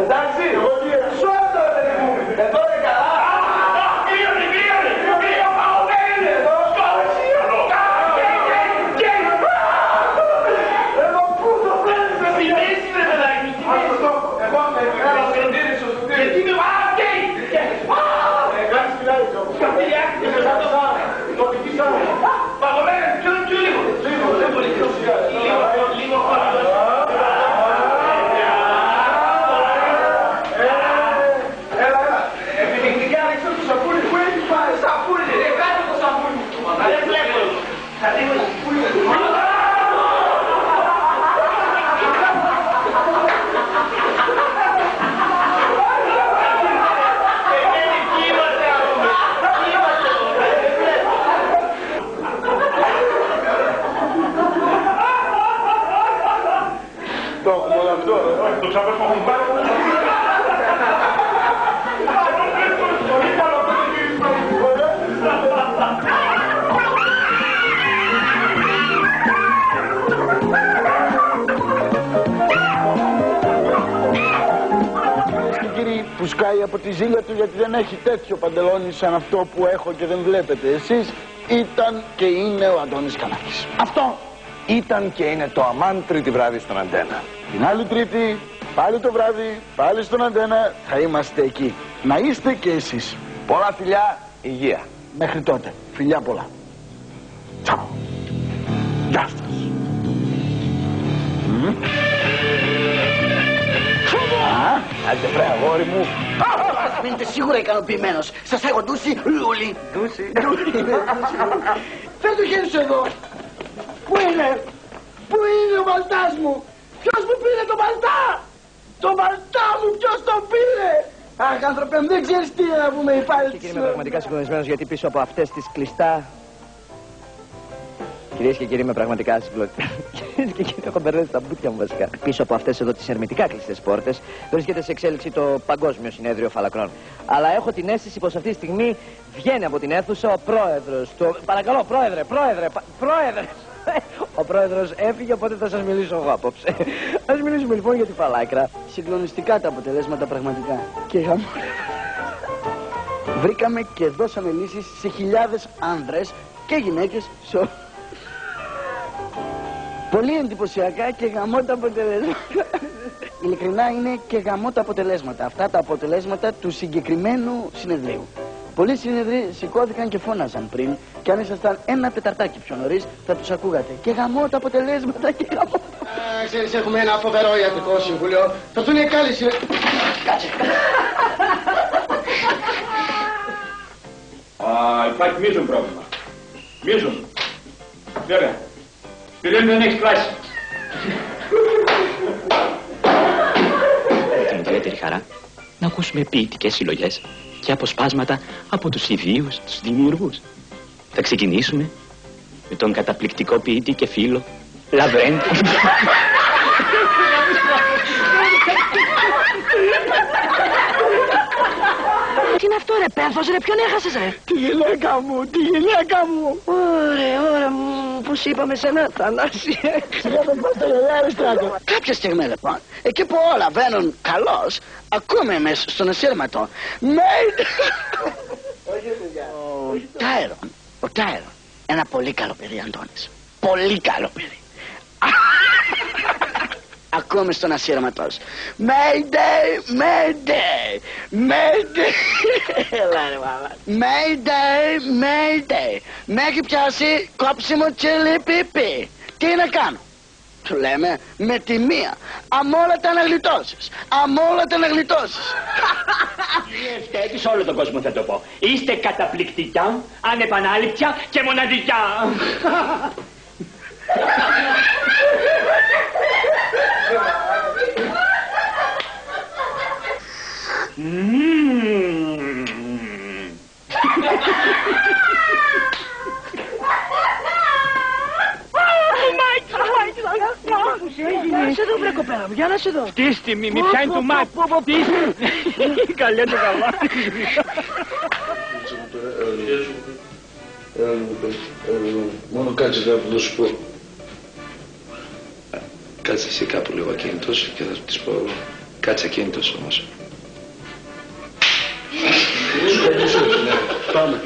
Εντάξει, σώτα παιδί μου. Εδώ είναι καλά. Που σκάει από τη ζήλια του γιατί δεν έχει τέτοιο παντελόνι σαν αυτό που έχω και δεν βλέπετε εσείς, ήταν και είναι ο Αντώνης Κανάκης. Αυτό ήταν και είναι το αμάν Τρίτη βράδυ στον Αντένα. Την άλλη Τρίτη, πάλι το βράδυ, πάλι στον Αντένα, θα είμαστε εκεί. Να είστε και εσείς. Πολλά φιλιά, υγεία. Μέχρι τότε, φιλιά πολλά. Τσάου. Γεια σας. Άντε βρε αγόρι μου. Ας μείνετε σίγουρα ικανοποιημένος. Σας έχω ντούσει λούλι. Ντούση. Φέρ' το χέρι σου εδώ. Πού είναι? Πού είναι ο μπαλτάς μου? Ποιος μου πήρε το μπαλτά? Το μπαλτά μου ποιος το πήρε? Αχ άνθρωπε μου, δεν ξέρεις τι να πούμε υπάρχει. Και κύριε είμαι πραγματικά συγκλονισμένος γιατί πίσω από αυτές τις κλειστά... Κυρίες και κύριοι, είμαι πραγματικά συγκλονισμένος. Κυρίες και κύριοι, έχω μπερδέψει τα μπουτια μου βασικά. Πίσω από αυτές εδώ τις ερμητικά κλειστές πόρτες βρίσκεται σε εξέλιξη το Παγκόσμιο Συνέδριο Φαλακρών. Αλλά έχω την αίσθηση πως αυτή τη στιγμή βγαίνει από την αίθουσα ο πρόεδρος του... Παρακαλώ, πρόεδρε! Ο πρόεδρος έφυγε, οπότε θα σας μιλήσω εγώ απόψε. Ας μιλήσουμε λοιπόν για τη Φαλάκρα. Συγκλονιστικά τα αποτελέσματα πραγματικά. Και βρήκαμε και δώσαμε λύσεις σε χιλιάδες άνδρες και γυναίκες σε... Πολύ εντυπωσιακά και γαμώτα αποτελέσματα. Ειλικρινά είναι και γαμώτα αποτελέσματα. Αυτά τα αποτελέσματα του συγκεκριμένου συνεδρίου. Πολλοί συνεδροί σηκώθηκαν και φώναζαν πριν και αν ήσασταν ένα τεταρτάκι πιο νωρίς θα τους ακούγατε. Και γαμώτα αποτελέσματα και γαμώτα. Ξέρεις, έχουμε ένα φοβερό ιατρικό συμβούλιο. Θα έρθουν οι κάλυψη. Κάτσε. Υπάρχει μείζον πρόβλημα. Μείζον. Βέβαια. Επειδή δεν έχεις κλάσει. Την ιδιαίτερη χαρά να ακούσουμε ποιητικές συλλογές και αποσπάσματα από τους ιδίους, τους δημιουργούς. Θα ξεκινήσουμε με τον καταπληκτικό ποιητή και φίλο Λαβρέντη. Τι είναι αυτό ρε πένθος ρε, ποιον έχασες ρε? Τη γυναίκα μου. Ωραία μου, πώς είπαμε σε ένα Θανάση. Σιγά τον πάω στο γελάρι στράτο. Κάποια στιγμή λοιπόν, εκεί που όλα βαίνουν καλώς, ακούμε μες στον ασύρματο Ο Τάιρον, ένα πολύ καλό παιδί Αντώνης. Πολύ καλό παιδί. Ακούμε στον ασύρματος Mayday, Mayday, Mayday. Έλα ρε μάμα. Mayday, Mayday. Με έχει πιάσει κόψιμο τσίλι πιπί. Τι να κάνω? Του λέμε με τη μία. Αμόλατα να γλιτώσεις. Αμόλατα να γλιτώσεις. Ευθέτη σε όλο τον κόσμο θα το πω. Είστε καταπληκτικά, ανεπανάληπτια και μοναδικά. Να σε δω βρε κοπέλα μου, για να σε δω. Φτύστη μη πιάνει το μάτι. Φτύστη. Καλέ το καβάκι. Μόνο κάτσε κάπου να σου πω. Κάτσε εσύ κάπου λίγο ακίνητος και θα της πω εγώ. Κάτσε κίνητος όμως. Πάμε.